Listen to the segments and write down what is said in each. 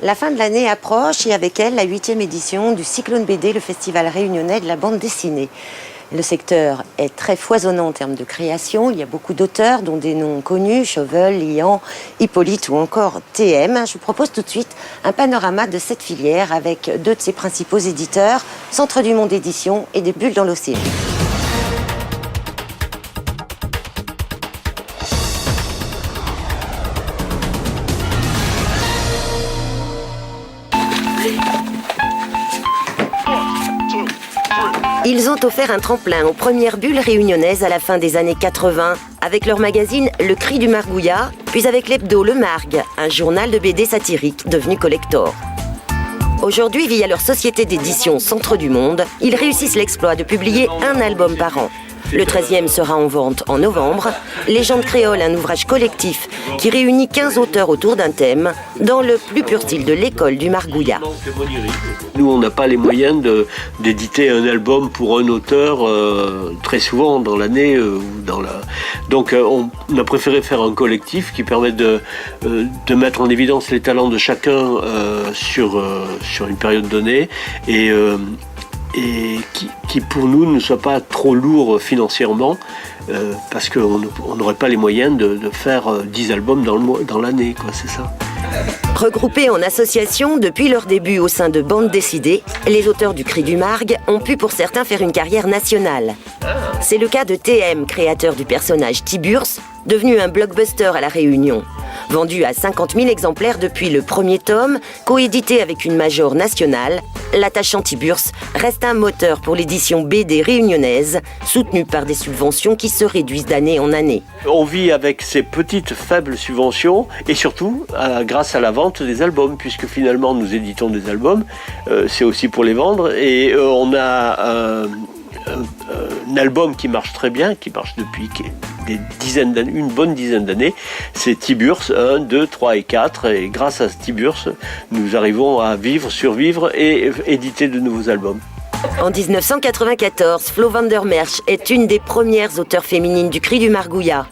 La fin de l'année approche et avec elle la 8e édition du Cyclone BD, le festival réunionnais de la bande dessinée. Le secteur est très foisonnant en termes de création. Il y a beaucoup d'auteurs, dont des noms connus, Chauvel, Lian, Hippolyte ou encore TM. Je vous propose tout de suite un panorama de cette filière avec deux de ses principaux éditeurs, Centre du Monde Édition et des Bulles dans l'Océan. Ils ont offert un tremplin aux premières bulles réunionnaises à la fin des années 80, avec leur magazine Le Cri du Margouillat, puis avec l'hebdo Le Margue, un journal de BD satirique devenu collector. Aujourd'hui, via leur société d'édition Centre du Monde, ils réussissent l'exploit de publier un album par an. Le 13e sera en vente en novembre. Légende créole, un ouvrage collectif qui réunit 15 auteurs autour d'un thème, dans le plus pur style de l'école du Margouillat. Nous, on n'a pas les moyens d'éditer un album pour un auteur très souvent dans l'année. Donc on a préféré faire un collectif qui permet de mettre en évidence les talents de chacun sur une période donnée et qui pour nous ne soit pas trop lourd financièrement parce qu'on n'aurait pas les moyens de faire 10 albums dans l'année, quoi, c'est ça. Regroupés en association depuis leur début au sein de Bande Dessinée, les auteurs du Cri du Margue ont pu pour certains faire une carrière nationale. C'est le cas de TM, créateur du personnage Tiburce, devenu un blockbuster à La Réunion. Vendu à 50 000 exemplaires depuis le premier tome, coédité avec une major nationale, l'attachant Tiburce reste un moteur pour l'édition BD réunionnaise, soutenue par des subventions qui se réduisent d'année en année. On vit avec ces petites faibles subventions et surtout grâce à la vente des albums, puisque finalement nous éditons des albums, c'est aussi pour les vendre et on a un album qui marche très bien, qui marche depuis une bonne dizaine d'années, c'est Tiburce 1, 2, 3 et 4 et grâce à Tiburce, nous arrivons à survivre et éditer de nouveaux albums. En 1994, Flo van der Merch est une des premières auteurs féminines du Cri du Margouillat.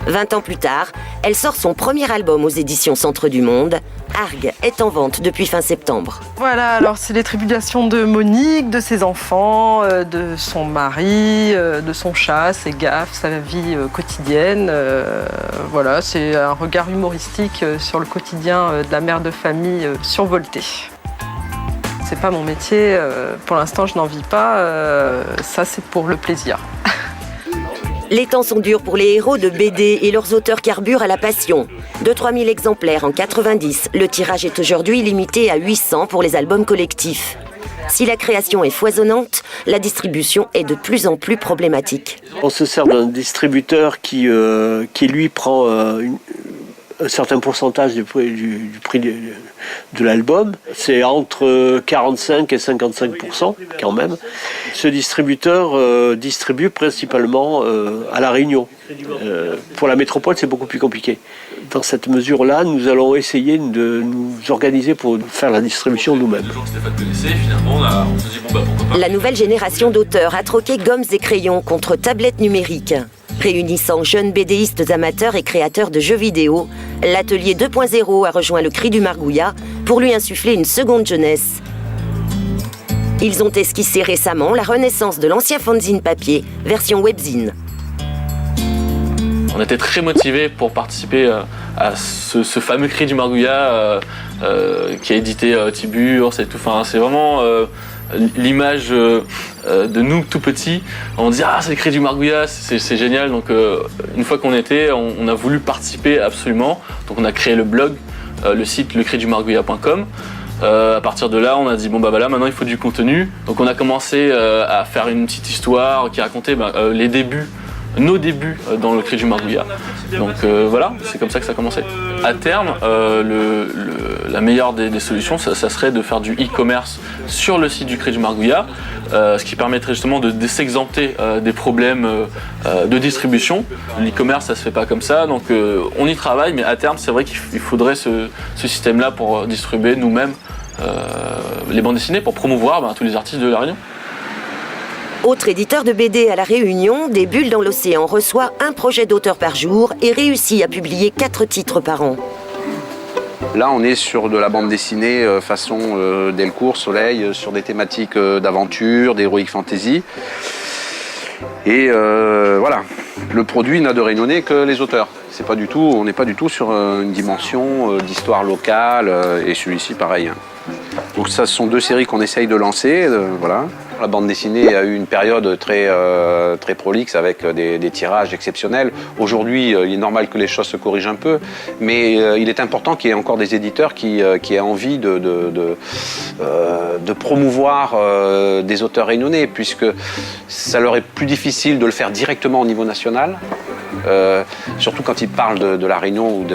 20 ans plus tard, elle sort son premier album aux éditions Centre du Monde. Argue est en vente depuis fin septembre. Voilà, alors c'est les tribulations de Monique, de ses enfants, de son mari, de son chat, ses gaffes, sa vie quotidienne. Voilà, c'est un regard humoristique sur le quotidien de la mère de famille survoltée. C'est pas mon métier, pour l'instant je n'en vis pas, ça c'est pour le plaisir. Les temps sont durs pour les héros de BD et leurs auteurs carburent à la passion. De 3000 exemplaires en 90, le tirage est aujourd'hui limité à 800 pour les albums collectifs. Si la création est foisonnante, la distribution est de plus en plus problématique. On se sert d'un distributeur qui lui prend un certain pourcentage du prix de l'album. C'est entre 45 et 55% quand même. Ce distributeur distribue principalement à La Réunion. Pour la métropole, c'est beaucoup plus compliqué. Dans cette mesure-là, nous allons essayer de nous organiser pour faire la distribution nous-mêmes. La nouvelle génération d'auteurs a troqué gommes et crayons contre tablettes numériques. Réunissant jeunes BDistes amateurs et créateurs de jeux vidéo, l'atelier 2.0 a rejoint le Cri du Margouillat pour lui insuffler une seconde jeunesse. Ils ont esquissé récemment la renaissance de l'ancien fanzine papier, version webzine. On était très motivés pour participer à ce fameux Cri du Margouillat qui a édité Tiburce et tout. Enfin, c'est vraiment l'image de nous tout petits. On dit c'est le Cri du Margouillat, c'est génial. Donc une fois qu'on était, on a voulu participer absolument. Donc on a créé le blog, le site lecridumargouillat.com. À partir de là, on a dit voilà, maintenant il faut du contenu. Donc on a commencé à faire une petite histoire qui racontait les débuts. Nos débuts dans le Cri du Margouillat. Donc voilà, c'est comme ça que ça a commencé. À terme, la meilleure des solutions, ça serait de faire du e-commerce sur le site du Cri du Margouillat, ce qui permettrait justement de s'exempter des problèmes de distribution. L'e-commerce, ça se fait pas comme ça, donc on y travaille, mais à terme, c'est vrai qu'il faudrait ce système-là pour distribuer nous-mêmes les bandes dessinées, pour promouvoir tous les artistes de La Réunion. Autre éditeur de BD à La Réunion, des Bulles dans l'Océan reçoit un projet d'auteur par jour et réussit à publier 4 titres par an. Là, on est sur de la bande dessinée façon Delcourt, Soleil, sur des thématiques d'aventure, d'heroic fantasy. Et voilà, le produit n'a de réunionnais que les auteurs. On n'est pas du tout sur une dimension d'histoire locale, et celui-ci pareil. Donc ça, ce sont 2 séries qu'on essaye de lancer, voilà. La bande dessinée a eu une période très prolixe avec des tirages exceptionnels. Aujourd'hui, il est normal que les choses se corrigent un peu, mais il est important qu'il y ait encore des éditeurs qui aient envie de promouvoir des auteurs réunionnais, puisque ça leur est plus difficile de le faire directement au niveau national, surtout quand ils parlent de la Réunion ou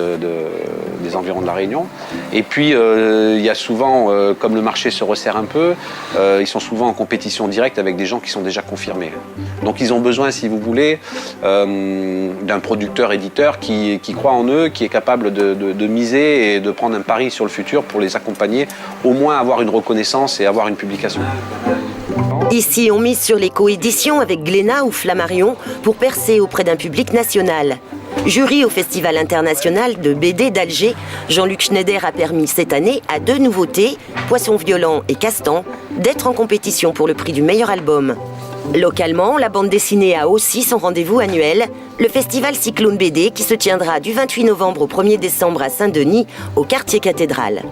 des environs de la Réunion. Et puis, il y a souvent, comme le marché se resserre un peu, ils sont souvent en compétition directe avec des gens qui sont déjà confirmés. Donc ils ont besoin, si vous voulez, d'un producteur-éditeur qui croit en eux, qui est capable de miser et de prendre un pari sur le futur pour les accompagner, au moins avoir une reconnaissance et avoir une publication. Ici, on mise sur les coéditions avec Glénat ou Flammarion pour percer auprès d'un public national. Jury au Festival international de BD d'Alger, Jean-Luc Schneider a permis cette année à 2 nouveautés, Poisson violent et Castan, d'être en compétition pour le prix du meilleur album. Localement, la bande dessinée a aussi son rendez-vous annuel, le festival Cyclone BD qui se tiendra du 28 novembre au 1er décembre à Saint-Denis, au quartier cathédrale.